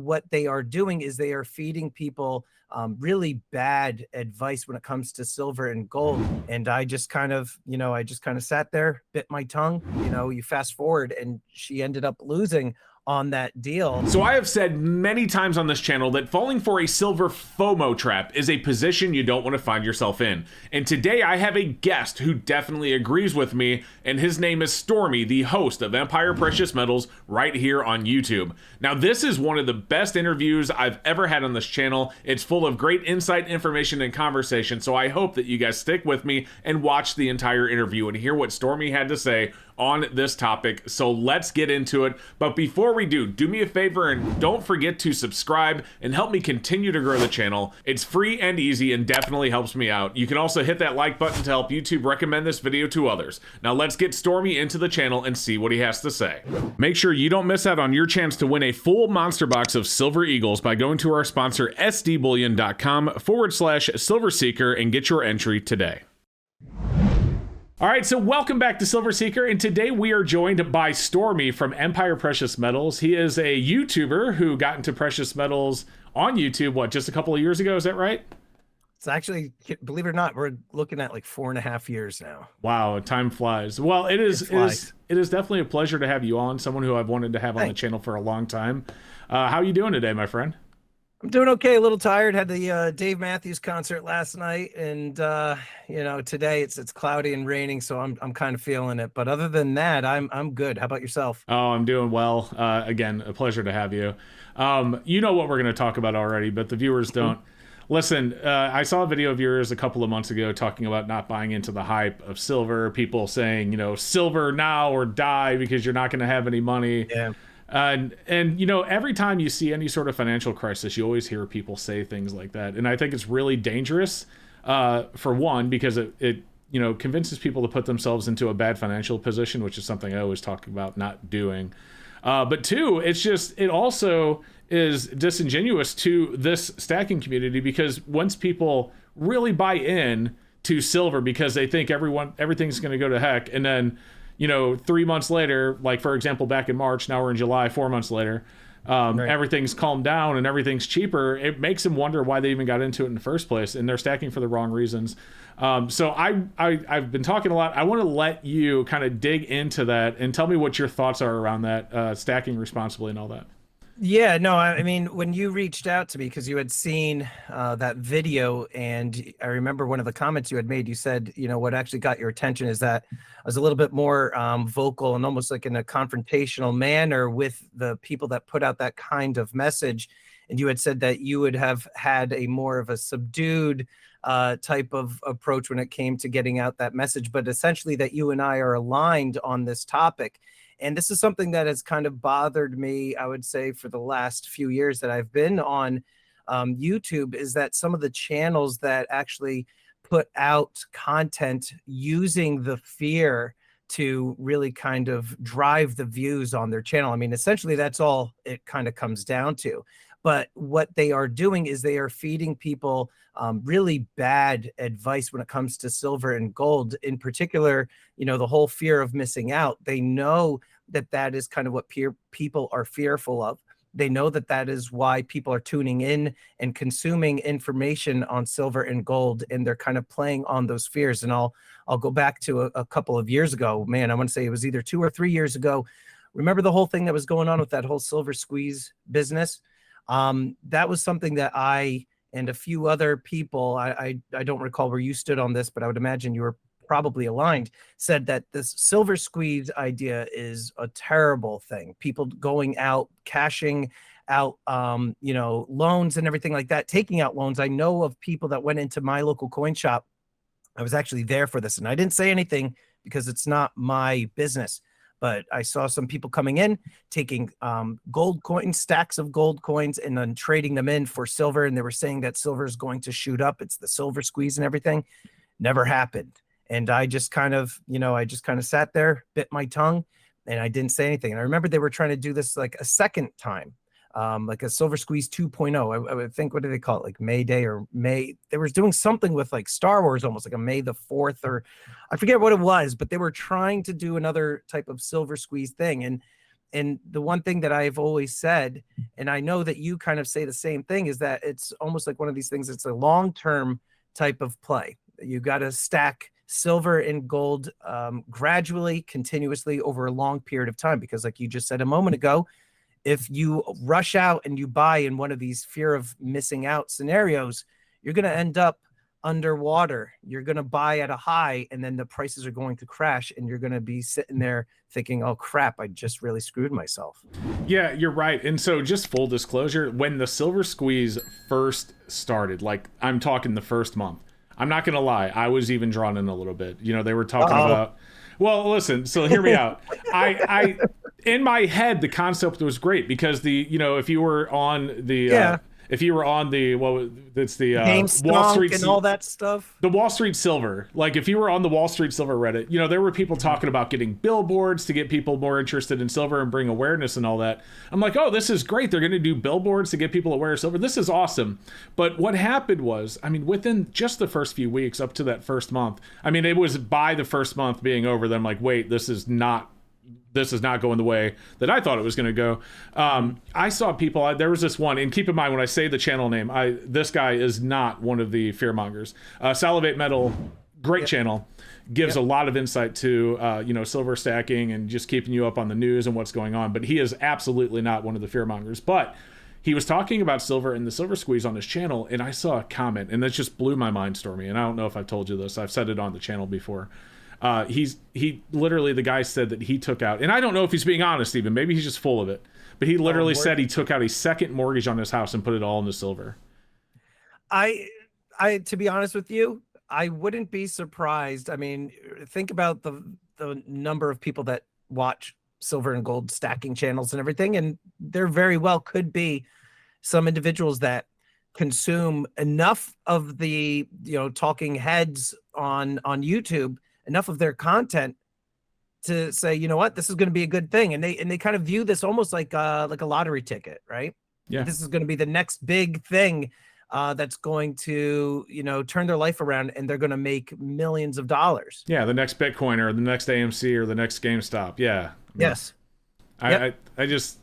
what they are doing is they are feeding people really bad advice when it comes to silver and gold. And I just kind of, I just kind of sat there, bit my tongue. You fast forward and she ended up losing on that deal. So I have said many times on this channel that falling for a silver FOMO trap is a position you don't want to find yourself in. And today I have a guest who definitely agrees with me, and his name is Stormy, the host of Empire Precious Metals right here on YouTube. Now this is one of the best interviews I've ever had on this channel. It's full of great insight, information, and conversation, so I hope that you guys stick with me and watch the entire interview and hear what Stormy had to say on this topic. So let's get into it. But before we do me a favor and don't forget to subscribe and help me continue to grow the channel. It's free and easy and definitely helps me out. You can also hit that like button to help YouTube recommend this video to others. Now let's get Stormy into the channel and see what he has to say. Make sure you don't miss out on your chance to win a full monster box of Silver Eagles by going to our sponsor sdbullion.com/Silver Seeker and get your entry today. All right, so welcome back to Silver Seeker, and today we are joined by Stormy from Empire Precious Metals. He is a YouTuber who got into precious metals on YouTube, what, just a couple of years ago, is that right? It's actually, believe it or not, we're looking at like 4.5 years now. Wow, time flies. Well, it is definitely a pleasure to have you on, someone who I've wanted to have on the channel for a long time. How are you doing today, my friend? I'm doing okay, a little tired. Had the Dave Matthews concert last night, and today it's cloudy and raining, so I'm kind of feeling it. But other than that, I'm good. How about yourself? Oh, I'm doing well. Again, a pleasure to have you. You know what we're going to talk about already, but the viewers don't. Listen, I saw a video of yours a couple of months ago talking about not buying into the hype of silver. People saying, silver now or die because you're not going to have any money. Yeah. And every time you see any sort of financial crisis, you always hear people say things like that. And I think it's really dangerous, for one, because it convinces people to put themselves into a bad financial position, which is something I always talk about not doing. But two, it also is disingenuous to this stacking community, because once people really buy in to silver because they think everything's going to go to heck, and then 3 months later, like for example, back in March, now we're in July, 4 months later, right, everything's calmed down and everything's cheaper. It makes them wonder why they even got into it in the first place, and they're stacking for the wrong reasons. So I've been talking a lot. I want to let you kind of dig into that and tell me what your thoughts are around that, stacking responsibly and all that. Yeah, no, I mean, when you reached out to me because you had seen that video, and I remember one of the comments you had made, you said, what actually got your attention is that I was a little bit more vocal and almost like in a confrontational manner with the people that put out that kind of message. And you had said that you would have had a more of a subdued type of approach when it came to getting out that message, but essentially that you and I are aligned on this topic. And this is something that has kind of bothered me, I would say, for the last few years that I've been on YouTube, is that some of the channels that actually put out content using the fear to really kind of drive the views on their channel. I mean, essentially, that's all it kind of comes down to. But what they are doing is they are feeding people really bad advice when it comes to silver and gold. In particular, the whole fear of missing out. They know that that is kind of what people are fearful of. They know that that is why people are tuning in and consuming information on silver and gold, and they're kind of playing on those fears. And I'll go back to a couple of years ago. Man, I want to say it was either 2 or 3 years ago. Remember the whole thing that was going on with that whole silver squeeze business? That was something that I and a few other people, I don't recall where you stood on this, but I would imagine you were probably aligned, said that this silver squeeze idea is a terrible thing. People going out, cashing out, loans and everything like that, taking out loans. I know of people that went into my local coin shop. I was actually there for this, and I didn't say anything because it's not my business. But I saw some people coming in, taking gold coins, stacks of gold coins, and then trading them in for silver. And they were saying that silver is going to shoot up. It's the silver squeeze and everything. Never happened. And I just kind of, sat there, bit my tongue, and I didn't say anything. And I remember they were trying to do this like a second time, like a silver squeeze 2.0. I would think, what do they call it? Like May Day or May. They were doing something with like Star Wars, almost like a May the 4th, or I forget what it was, but they were trying to do another type of silver squeeze thing. And And the one thing that I've always said, and I know that you kind of say the same thing, is that it's almost like one of these things. It's a long-term type of play. You got to stack silver and gold gradually, continuously over a long period of time. Because like you just said a moment ago, if you rush out and you buy in one of these fear of missing out scenarios, you're going to end up underwater. You're going to buy at a high, and then the prices are going to crash, and you're going to be sitting there thinking, oh crap, I just really screwed myself. Yeah, you're right. And so just full disclosure, when the silver squeeze first started, like I'm talking the first month, I'm not going to lie, I was even drawn in a little bit. You know, they were talking about, well, listen, so hear me out. I in my head, the concept was great because if you were on the if you were on the it's the Wall Street and all that stuff, the Wall Street Silver, like if you were on the Wall Street Silver Reddit, there were people talking about getting billboards to get people more interested in silver and bring awareness and all that. I'm like, oh, this is great. They're going to do billboards to get people aware of silver. This is awesome. But what happened was, within just the first few weeks up to that first month, it was by the first month being over, then I'm like, wait, this is not going the way that I thought it was going to go. I saw people, there was this one, and keep in mind when I say the channel name, this guy is not one of the fearmongers. Salivate Metal, great channel, gives a lot of insight to, silver stacking and just keeping you up on the news and what's going on. But he is absolutely not one of the fearmongers. But he was talking about silver and the silver squeeze on his channel, and I saw a comment, and that just blew my mind, Stormy. And I don't know if I've told you this. I've said it on the channel before. He literally, the guy said that he took out, and I don't know if he's being honest even, maybe he's just full of it, but he literally said he took out a second mortgage on his house and put it all into silver. To be honest with you, I wouldn't be surprised. Think about the number of people that watch silver and gold stacking channels and everything, and there very well could be some individuals that consume enough of the talking heads on YouTube, enough of their content to say, you know what, this is going to be a good thing, and they kind of view this almost like a lottery ticket, right? Yeah, this is going to be the next big thing that's going to turn their life around, and they're going to make millions of dollars. Yeah, the next Bitcoin or the next AMC or the next GameStop. Yeah. Yes. I just,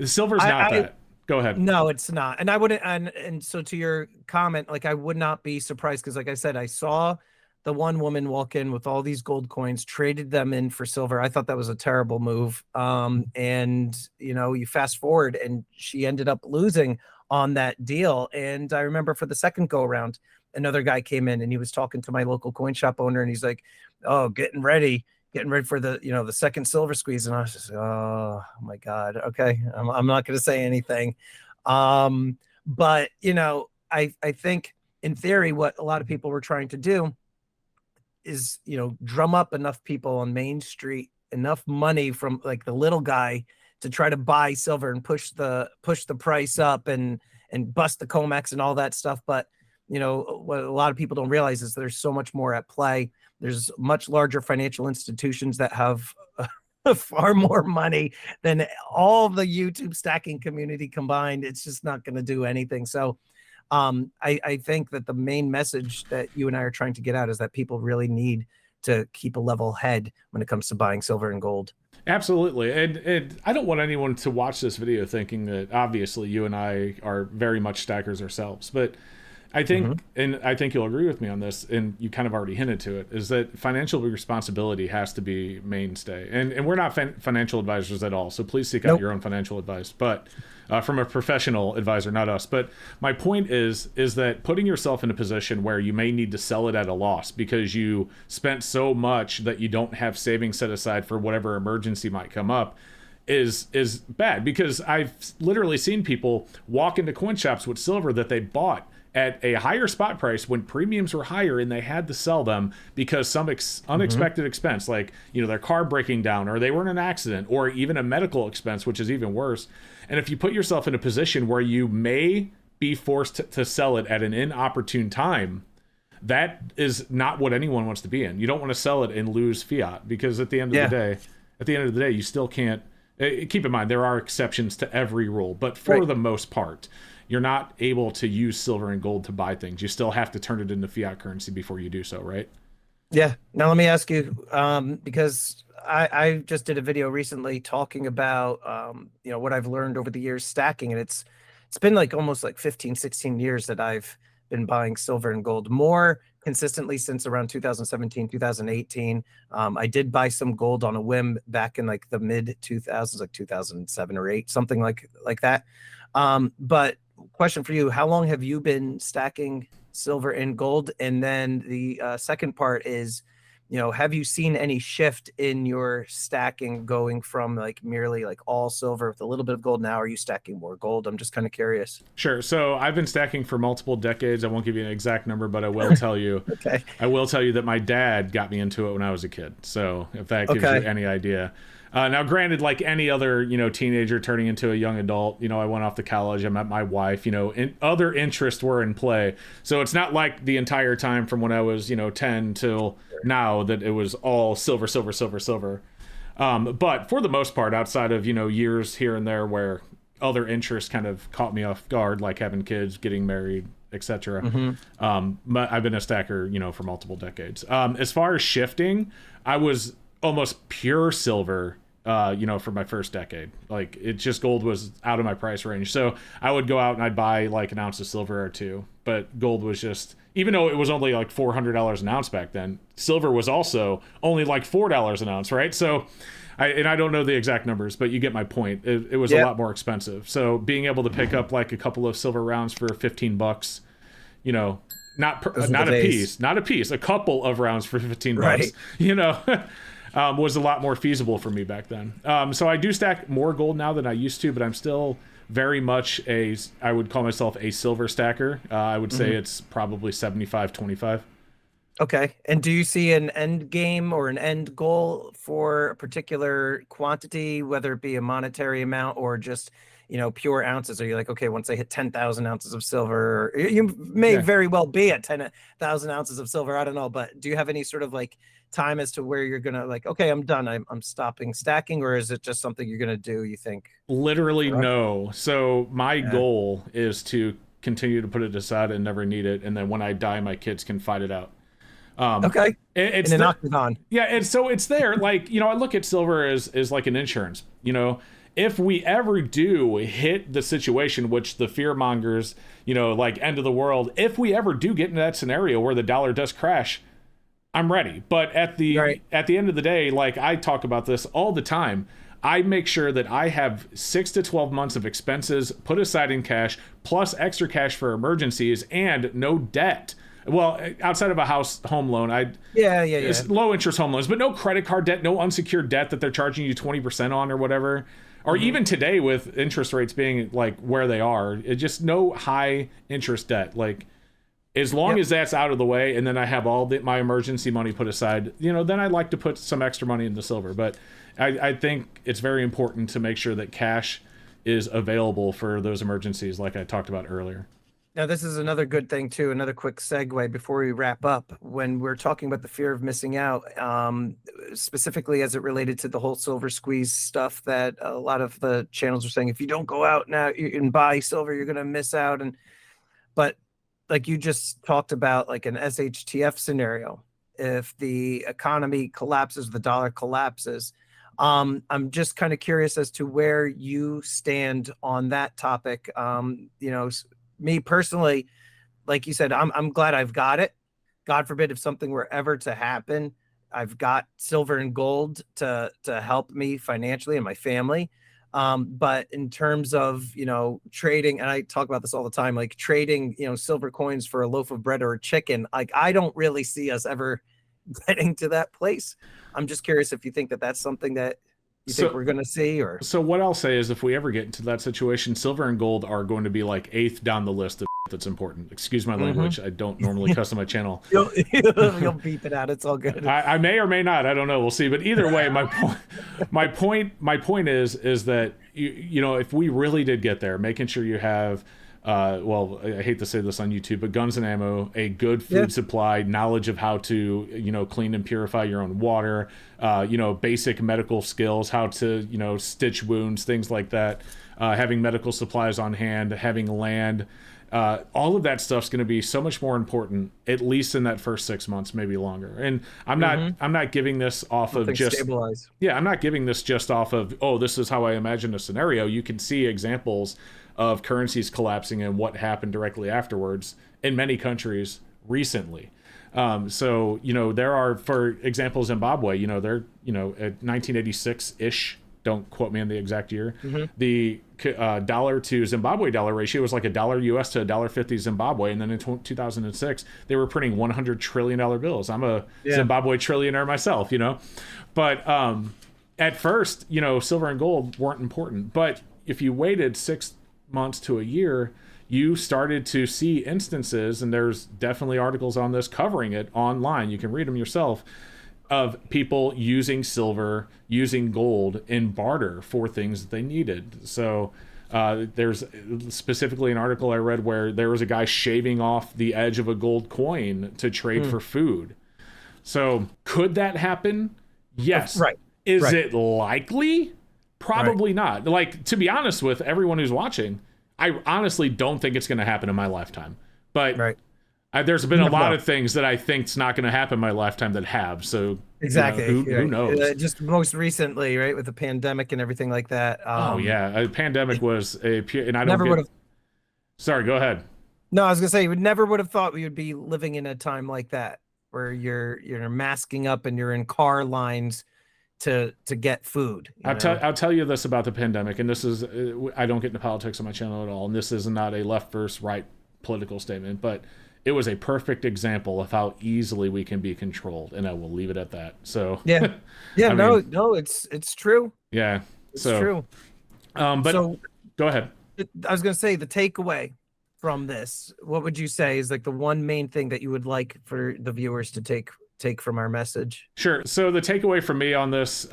silver's not that. Go ahead. No, it's not. And I wouldn't. And so to your comment, like I would not be surprised, because like I said, I saw the one woman walk in with all these gold coins, traded them in for silver. I thought that was a terrible move. And you fast forward, and she ended up losing on that deal. And I remember for the second go around, another guy came in, and he was talking to my local coin shop owner, and he's like, "Oh, getting ready for the the second silver squeeze." And I was just, oh my God, okay, I'm not going to say anything. But I think in theory what a lot of people were trying to do is drum up enough people on Main Street, enough money from like the little guy to try to buy silver and push the price up and bust the COMEX and all that stuff. But what a lot of people don't realize is there's so much more at play. There's much larger financial institutions that have far more money than all the YouTube stacking community combined. It's just not going to do anything. So I think that the main message that you and I are trying to get out is that people really need to keep a level head when it comes to buying silver and gold. Absolutely. And I don't want anyone to watch this video thinking that obviously you and I are very much stackers ourselves, but I think, and I think you'll agree with me on this, and you kind of already hinted to it, is that financial responsibility has to be mainstay. And we're not financial advisors at all, so please seek out your own financial advice, but from a professional advisor, not us. But my point is that putting yourself in a position where you may need to sell it at a loss because you spent so much that you don't have savings set aside for whatever emergency might come up is bad, because I've literally seen people walk into coin shops with silver that they bought at a higher spot price when premiums were higher, and they had to sell them because some unexpected expense, like their car breaking down, or they were in an accident, or even a medical expense, which is even worse. And if you put yourself in a position where you may be forced to sell it at an inopportune time, that is not what anyone wants to be in. You don't want to sell it and lose fiat, because at the end of the day, you still can't. Keep in mind, there are exceptions to every rule, but for the most part, you're not able to use silver and gold to buy things. You still have to turn it into fiat currency before you do so, right? Yeah. Now let me ask you, because I just did a video recently talking about what I've learned over the years stacking, and it's been like almost like 15, 16 years that I've been buying silver and gold more consistently since around 2017, 2018. I did buy some gold on a whim back in like the mid 2000s, like 2007 or 8, something like that. But question for you, how long have you been stacking silver and gold? And then the second part is, have you seen any shift in your stacking going from like merely like all silver with a little bit of gold? Now are you stacking more gold? I'm just kind of curious. Sure. So I've been stacking for multiple decades. I won't give you an exact number, but I will tell you. Okay. I will tell you that my dad got me into it when I was a kid. So if that gives you any idea. Now, granted, like any other, teenager turning into a young adult, I went off to college. I met my wife. Other interests were in play. So it's not like the entire time from when I was, 10 till now that it was all silver, silver, silver, silver. But for the most part, outside of, years here and there where other interests kind of caught me off guard, like having kids, getting married, etc. But I've been a stacker, for multiple decades. As far as shifting, I was almost pure silver, for my first decade. Like it just, gold was out of my price range. So I would go out and I'd buy like an ounce of silver or two, but gold was just, even though it was only like $400 an ounce back then, silver was also only like $4 an ounce, right? So I don't know the exact numbers, but you get my point. It was a lot more expensive. So being able to pick up like a couple of silver rounds for $15, not a piece, a couple of rounds for $15, was a lot more feasible for me back then. So I do stack more gold now than I used to, but I'm still very much I would call myself a silver stacker. I would say it's probably 75-25. Okay. And do you see an end game or an end goal for a particular quantity, whether it be a monetary amount or just, pure ounces? Are you like, okay, once I hit 10,000 ounces of silver, you may very well be at 10,000 ounces of silver. I don't know. But do you have any sort of like time as to where you're going to like, okay, I'm done. I'm stopping stacking, or is it just something you're going to do, you think? Literally, no. So my goal is to continue to put it aside and never need it. And then when I die, my kids can fight it out. Okay. It's an octagon. Yeah, and so it's there. Like, I look at silver as like an insurance. If we ever do hit the situation, which the fear mongers, like end of the world, if we ever do get into that scenario where the dollar does crash, I'm ready. But at the end of the day, like I talk about this all the time, I make sure that I have 6 to 12 months of expenses put aside in cash, plus extra cash for emergencies, and no debt. Well, outside of a home loan, low interest home loans, but no credit card debt, no unsecured debt that they're charging you 20% on or whatever. Or even today with interest rates being like where they are, it just no high interest debt. Like as long as that's out of the way, and then I have all my emergency money put aside, then I'd like to put some extra money into silver. But I think it's very important to make sure that cash is available for those emergencies like I talked about earlier. Now, this is another good thing, too. Another quick segue before we wrap up. When we're talking about the fear of missing out, specifically as it related to the whole silver squeeze stuff that a lot of the channels are saying, if you don't go out now and buy silver, you're going to miss out. But like you just talked about, like an SHTF scenario, if the economy collapses, the dollar collapses. I'm just kind of curious as to where you stand on that topic. Me personally, like you said, I'm glad I've got it. God forbid if something were ever to happen, I've got silver and gold to help me financially and my family. But in terms of, trading, and I talk about this all the time, like trading, silver coins for a loaf of bread or a chicken, like I don't really see us ever getting to that place. I'm just curious if you think that that's something that you think we're going to see, or so what I'll say is if we ever get into that situation, silver and gold are going to be like 8th down the list of that's important. Excuse my language. I don't normally cuss on my channel. You'll beep it out. It's all good. I may or may not. I don't know. We'll see. But either way, my point is that if we really did get there, making sure you have well, I hate to say this on YouTube, but guns and ammo, a good food Yeah. supply, knowledge of how to, clean and purify your own water, basic medical skills, how to, stitch wounds, things like that, having medical supplies on hand, having land. All of that stuff's going to be so much more important, at least in that first 6 months, maybe longer. And I'm not giving this off of just stabilize. Yeah, I'm not giving this just off of, oh, this is how I imagine a scenario. You can see examples of currencies collapsing and what happened directly afterwards in many countries recently. So, there are, for example, Zimbabwe, they're, at 1986-ish, don't quote me on the exact year. The dollar to Zimbabwe dollar ratio was like $1 US to $1.50 Zimbabwe. And then in 2006, they were printing $100 trillion bills. I'm a Zimbabwe trillionaire myself, But at first, silver and gold weren't important. But if you waited 6 months to a year, you started to see instances, and there's definitely articles on this covering it online. You can read them yourself, of people using silver, using gold in barter for things that they needed. So there's specifically an article I read where there was a guy shaving off the edge of a gold coin to trade for food. So could that happen? Yes. Right. Is it likely? Probably not. Like, to be honest with everyone who's watching, I honestly don't think it's going to happen in my lifetime. But there's been a lot of things that I think's not going to happen in my lifetime that have. So exactly, who knows? Just most recently, right, with the pandemic and everything like that. A pandemic was and I don't never would have. Sorry, go ahead. No, I was gonna say, you never would have thought we would be living in a time like that, where you're masking up and you're in car lines to get food. I'll tell you this about the pandemic, and this is I don't get into politics on my channel at all, and this is not a left versus right political statement, but it was a perfect example of how easily we can be controlled, and I will leave it at that. So no, it's true. Yeah, it's true. But so, go ahead. I was gonna say, the takeaway from this, what would you say is like the one main thing that you would like for the viewers to take from our message? Sure. So the takeaway from me on this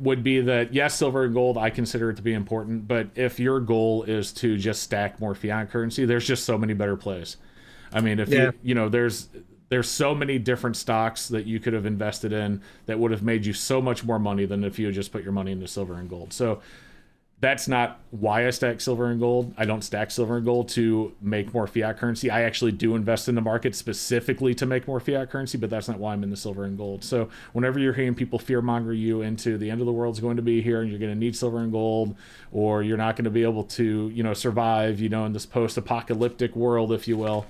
would be that, yes, silver and gold, I consider it to be important, but if your goal is to just stack more fiat currency, there's just so many better plays. I mean, if there's so many different stocks that you could have invested in that would have made you so much more money than if you had just put your money into silver and gold. So that's not why I stack silver and gold. I don't stack silver and gold to make more fiat currency. I actually do invest in the market specifically to make more fiat currency, but that's not why I'm in the silver and gold. So whenever you're hearing people fearmonger you into the end of the world's going to be here and you're going to need silver and gold, or you're not going to be able to, survive, in this post-apocalyptic world, if you will,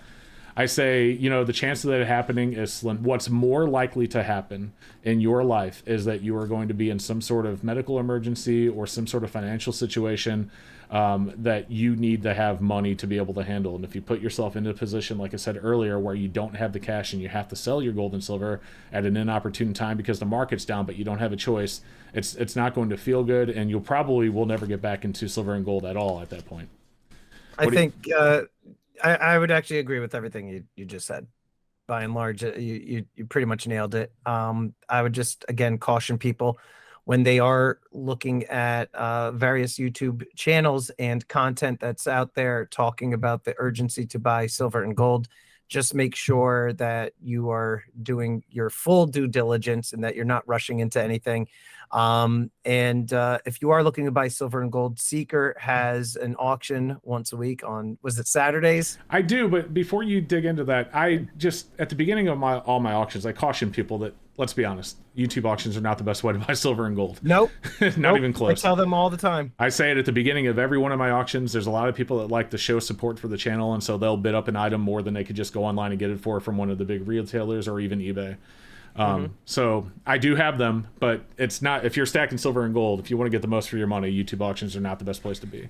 I say, the chance of that happening is slim. What's more likely to happen in your life is that you are going to be in some sort of medical emergency or some sort of financial situation that you need to have money to be able to handle. And if you put yourself into a position, like I said earlier, where you don't have the cash and you have to sell your gold and silver at an inopportune time because the market's down, but you don't have a choice, it's not going to feel good, and you'll probably will never get back into silver and gold at all at that point. I think I would actually agree with everything you just said. By and large, you pretty much nailed it. I would just, again, caution people when they are looking at various YouTube channels and content that's out there talking about the urgency to buy silver and gold. Just make sure that you are doing your full due diligence and that you're not rushing into anything. If you are looking to buy silver and gold, Seeker has an auction once a week on, was it Saturdays? I do, but before you dig into that, I just, at the beginning of all my auctions, I caution people that, let's be honest, YouTube auctions are not the best way to buy silver and gold. Nope. Not even close. I tell them all the time. I say it at the beginning of every one of my auctions. There's a lot of people that like to show support for the channel, and so they'll bid up an item more than they could just go online and get it for from one of the big retailers or even eBay. So I do have them, but it's not, if you're stacking silver and gold, if you want to get the most for your money, YouTube auctions are not the best place to be.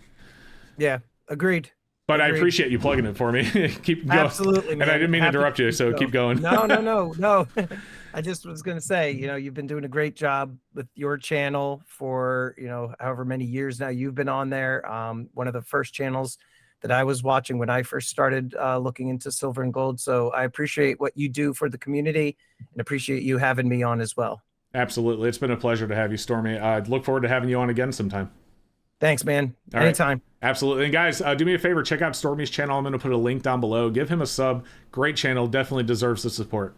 Yeah, agreed. But I appreciate you plugging it for me. Keep going. Absolutely, man. And I didn't mean to interrupt you, so keep going. No. I just was going to say, you've been doing a great job with your channel for, however many years now you've been on there. One of the first channels that I was watching when I first started looking into silver and gold. So I appreciate what you do for the community and appreciate you having me on as well. Absolutely. It's been a pleasure to have you, Stormy. I look forward to having you on again sometime. Thanks, man. All right. Anytime. Absolutely. And guys, do me a favor, check out Stormy's channel. I'm going to put a link down below. Give him a sub. Great channel. Definitely deserves the support.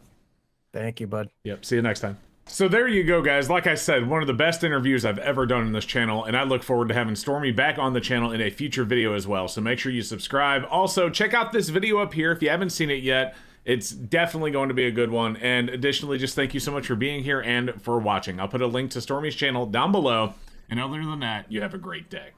Thank you, bud. Yep. See you next time. So there you go, guys. Like I said, one of the best interviews I've ever done in this channel, and I look forward to having Stormy back on the channel in a future video as well. So make sure you subscribe. Also, check out this video up here if you haven't seen it yet. It's definitely going to be a good one. And additionally, just thank you so much for being here and for watching. I'll put a link to Stormy's channel down below. And other than that, you have a great day.